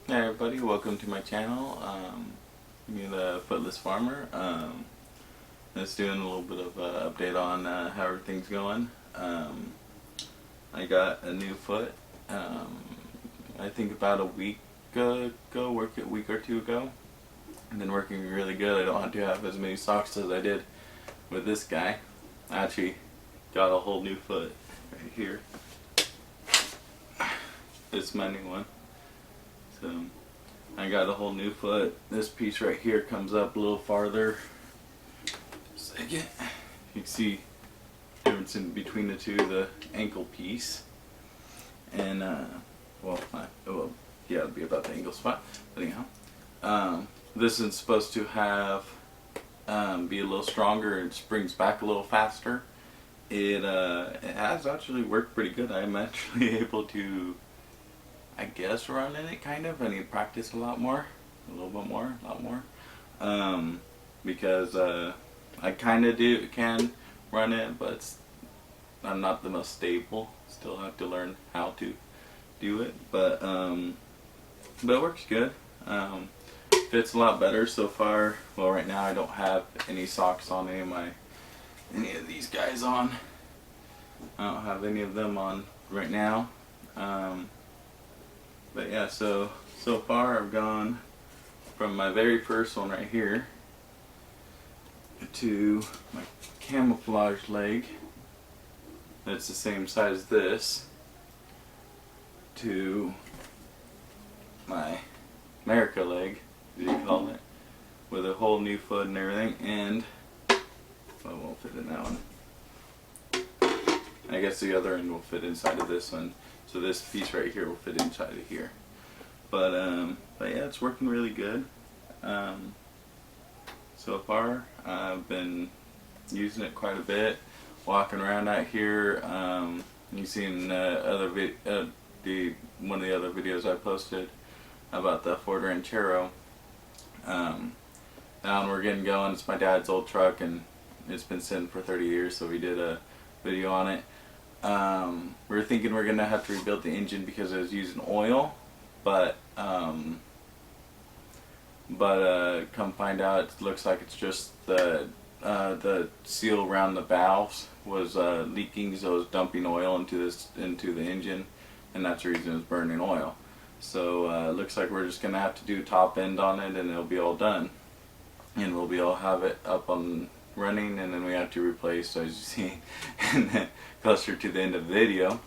Hey everybody, welcome to my channel. Me the Footless Farmer. Just doing a little bit of update on how everything's going. I got a new foot. I think about a week ago, a week or two ago. I've been working really good. I don't have to have as many socks as I did with this guy. I actually got a whole new foot right here. This is my new one. So I got a whole new foot. This piece right here comes up a little farther. Second, you can see the difference in between the two, the ankle piece, and yeah, it'll be about the ankle spot. But anyhow, this is supposed to have be a little stronger and springs back a little faster. It has actually worked pretty good. I'm actually able to, I guess, run in it kind of. I need to practice a lot more, a little bit more, a lot more, because I kind of can run it, but I'm not the most stable. Still have to learn how to do it, but it works good. Fits a lot better so far. Well, right now I don't have any socks on any of these guys on. I don't have any of them on right now. But yeah, so far I've gone from my very first one right here to my camouflage leg that's the same size as this, to my America leg, as you call it, with a whole new foot and everything, and well, it won't fit in that one. I guess the other end will fit inside of this one. So this piece right here will fit inside of here. But yeah, it's working really good. So far, I've been using it quite a bit, walking around out here. You've seen one of the other videos I posted about the Ford Ranchero. That one we're getting going. It's my dad's old truck, and it's been sitting for 30 years, so we did a video on it. We were thinking we're gonna have to rebuild the engine because it was using oil, but come find out, it looks like it's just the seal around the valves was leaking, so it was dumping oil into the engine, and that's the reason it's burning oil. So it looks like we're just gonna have to do top end on it, and it'll be all done, and we'll be able to have it up on running. And then we have to replace, as you see, and then closer to the end of the video,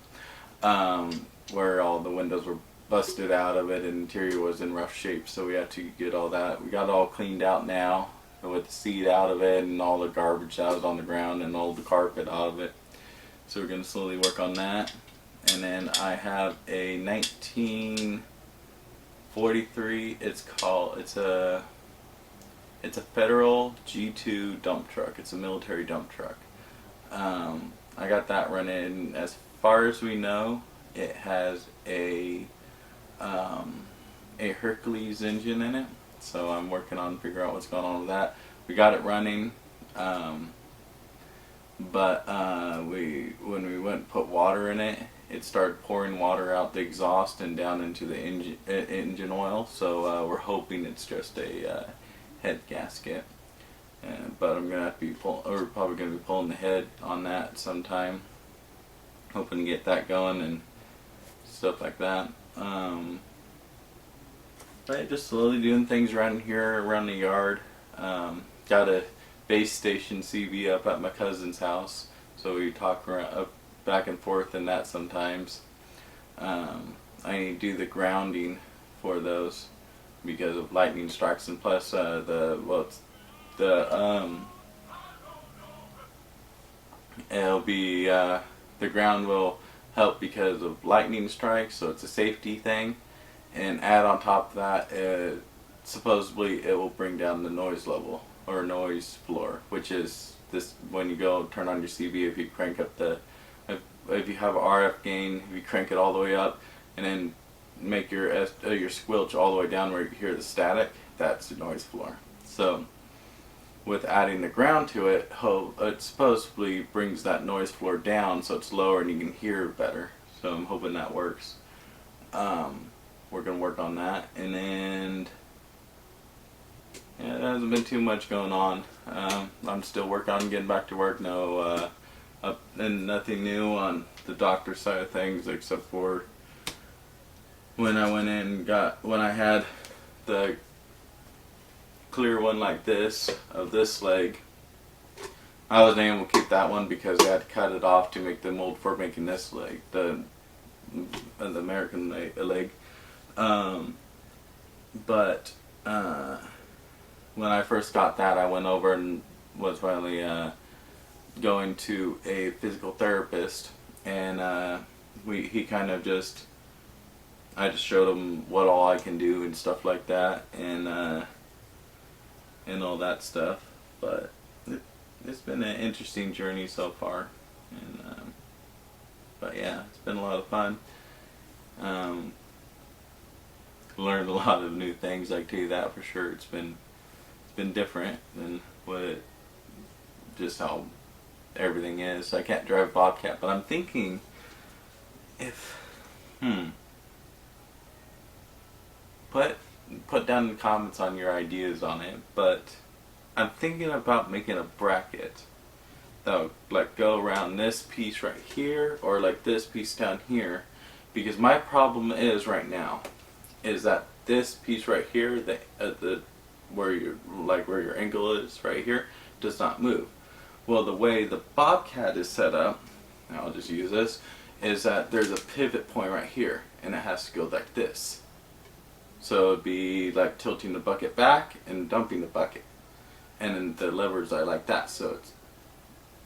where all the windows were busted out of it and the interior was in rough shape, so we had to get all that. We got it all cleaned out now with the seat out of it and all the garbage out on the ground and all the carpet out of it. So we're going to slowly work on that. And then I have a 1943, it's a Federal G2 dump truck. It's a military dump truck. I got that running. As far as we know, it has a Hercules engine in it. So I'm working on figuring out what's going on with that. We got it running, but when we went and put water in it, it started pouring water out the exhaust and down into the engine oil. So we're hoping it's just a head gasket. But I'm gonna have to be probably gonna be pulling the head on that sometime. Hoping to get that going and stuff like that. But just slowly doing things around here, around the yard. Got a base station CV up at my cousin's house, so we talk around, back and forth in that sometimes. I need to do the grounding for those because of lightning strikes, and plus it'll be the ground will help because of lightning strikes, so it's a safety thing. And add on top of that, supposedly it will bring down the noise level or noise floor, which is this when you go turn on your CV. If you crank up if you have RF gain, if you crank it all the way up and then make your squelch all the way down where you hear the static, that's the noise floor. So with adding the ground to it, it supposedly brings that noise floor down so it's lower and you can hear better. So I'm hoping that works. we're gonna work on that, and then yeah, there hasn't been too much going on. I'm still working on getting back to work. No, and nothing new on the doctor side of things except for when I went in and when I had the clear one like this of this leg. I wasn't able to keep that one because I had to cut it off to make the mold for making this leg, the American leg. But when I first got that, I went over and was finally going to a physical therapist, and he kind of just, I just showed him what all I can do and stuff like that, and all that stuff. But it's been an interesting journey so far, and but yeah, it's been a lot of fun. Learned a lot of new things, I tell you that for sure. It's been different than just how everything is. I can't drive a bobcat, but I'm thinking if put down in the comments on your ideas on it, but I'm thinking about making a bracket that'll like go around this piece right here, or like this piece down here, because my problem is right now is that this piece right here, the where your ankle is right here, does not move. Well, the way the bobcat is set up, and I'll just use this, is that there's a pivot point right here, and it has to go like this. So it'd be like tilting the bucket back and dumping the bucket. And then the levers are like that, so it's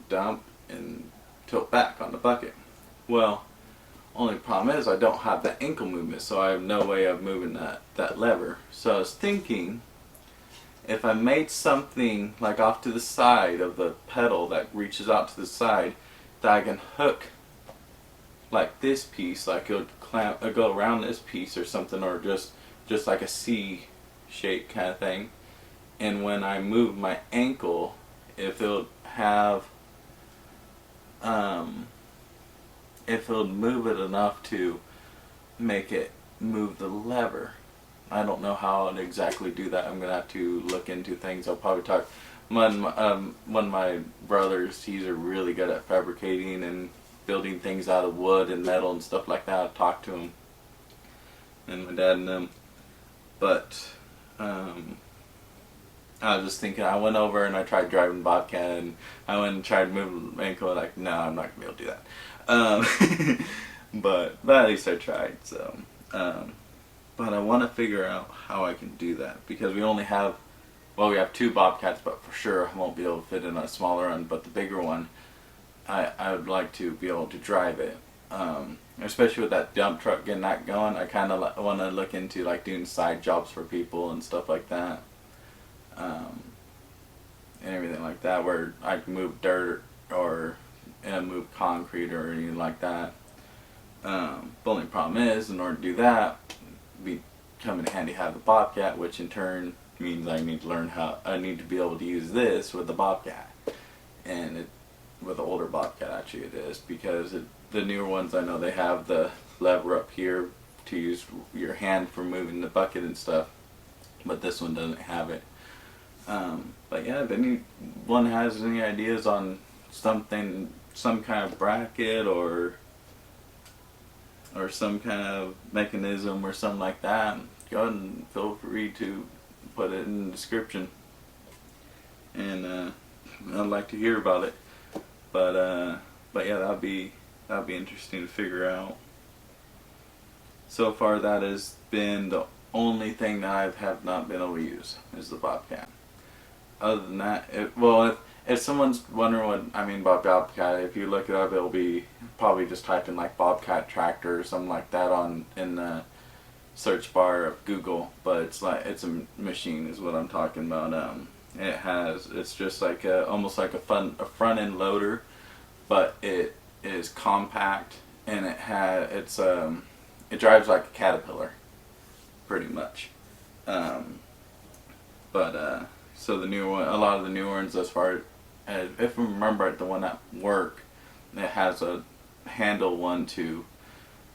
dump and tilt back on the bucket. Well, only problem is I don't have that ankle movement, so I have no way of moving that lever. So I was thinking, if I made something like off to the side of the pedal that reaches out to the side, that I can hook like this piece, like it would go around this piece or something, or just like a C shape kind of thing. And when I move my ankle, if it'll have if it'll move it enough to make it move the lever. I don't know how to exactly do that. I'm gonna have to look into things. I'll probably talk. One of my brothers, he's really good at fabricating and building things out of wood and metal and stuff like that. I'll talk to him, and my dad and them. But I was just thinking, I went over and I tried driving bobcat, and I went and tried moving my ankle, like, no, I'm not gonna be able to do that. But at least I tried. So, but I want to figure out how I can do that, because we have two bobcats, but for sure I won't be able to fit in a smaller one. But the bigger one, I would like to be able to drive it. Especially with that dump truck, getting that going, I kind of want to look into like doing side jobs for people and stuff like that, and everything like that, where I can move dirt or move concrete or anything like that. The only problem is, in order to do that, we come in handy to have the bobcat, which in turn means I need to be able to use this with the bobcat, and with the older bobcat actually it is, because the newer ones, I know they have the lever up here to use your hand for moving the bucket and stuff, but this one doesn't have it. But yeah, if anyone has any ideas on something, some kind of bracket or some kind of mechanism or something like that, go ahead and feel free to put it in the description, and I'd like to hear about it. But yeah, that'd be interesting to figure out. So far, that has been the only thing that I have not been able to use, is the bobcat. Other than that, if someone's wondering what I mean by bobcat, if you look it up, it'll be probably just type in like bobcat tractor or something like that in the search bar of Google. But it's a machine is what I'm talking about. It's just like almost like a front end loader, but it is compact, and it drives like a caterpillar, pretty much. So the newer one, a lot of the newer ones, as far as if I remember it, the one at work, it has a handle one to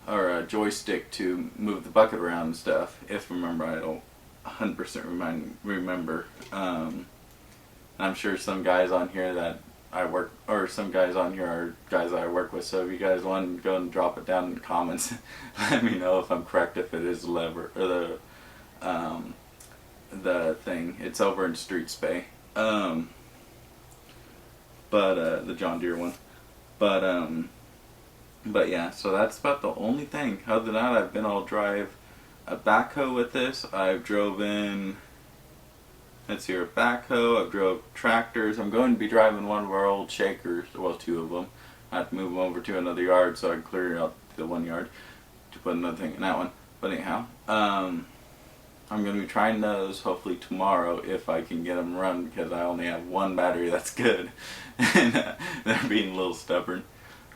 or a joystick to move the bucket around and stuff. If remember, I don't 100% remember. I'm sure some guys on here that I work, or some guys on here are guys I work with. So if you guys want to go and drop it down in the comments, let me know if I'm correct. If it is the lever or the thing, it's over in Streets Bay. But the John Deere one. But yeah, so that's about the only thing. Other than that, I've been able to drive a backhoe with this. I've drove in, let's see, a backhoe. I've drove tractors. I'm going to be driving one of our old shakers. Well, two of them. I have to move them over to another yard so I can clear out the one yard to put another thing in that one. But anyhow, I'm going to be trying those hopefully tomorrow if I can get them run, because I only have one battery that's good. And they're being a little stubborn.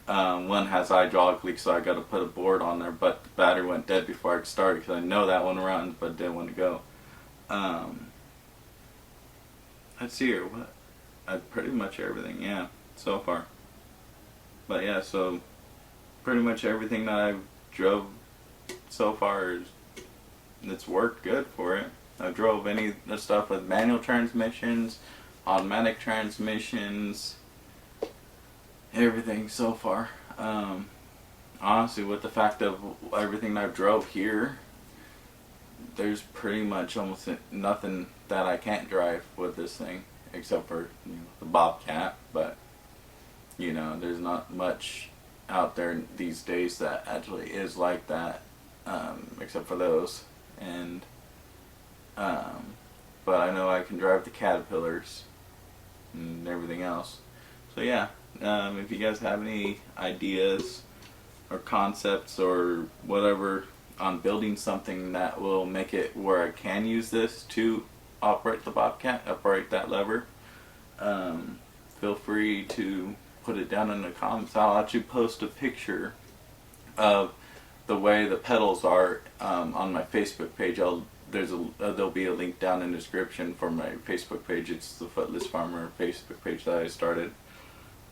One has hydraulic leak, so I got to put a board on there, but the battery went dead before I could start because I know that one runs, but didn't want to go. Let's see here, what? Pretty much everything, yeah, so far. But yeah, so pretty much everything that I've drove so far it's worked good for it. I drove any of the stuff with manual transmissions, automatic transmissions, everything so far. Honestly, with the fact of everything I've drove here, there's pretty much almost nothing that I can't drive with this thing, except for the bobcat. But there's not much out there these days that actually is like that, except for those. And but I know I can drive the Caterpillars and everything else. So yeah, if you guys have any ideas or concepts or whatever on building something that will make it where I can use this to operate the bobcat, operate that lever, feel free to put it down in the comments. I'll actually post a picture of the way the pedals are on my Facebook page. There'll be a link down in the description for my Facebook page. It's the Footless Farmer Facebook page that I started.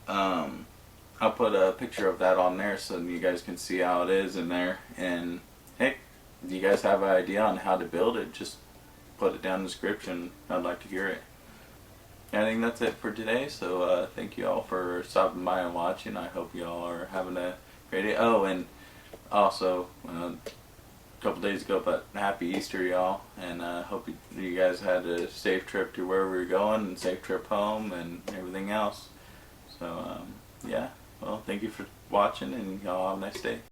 I'll put a picture of that on there so you guys can see how it is in there. And hey, if you guys have an idea on how to build it, just put it down in the description. I'd like to hear it. I think that's it for today. So thank you all for stopping by and watching. I hope you all are having a great day. Oh, and also a couple days ago, but happy Easter, y'all, and hope you guys had a safe trip to wherever you're going and safe trip home and everything else. So yeah, well, thank you for watching, and y'all have a nice day.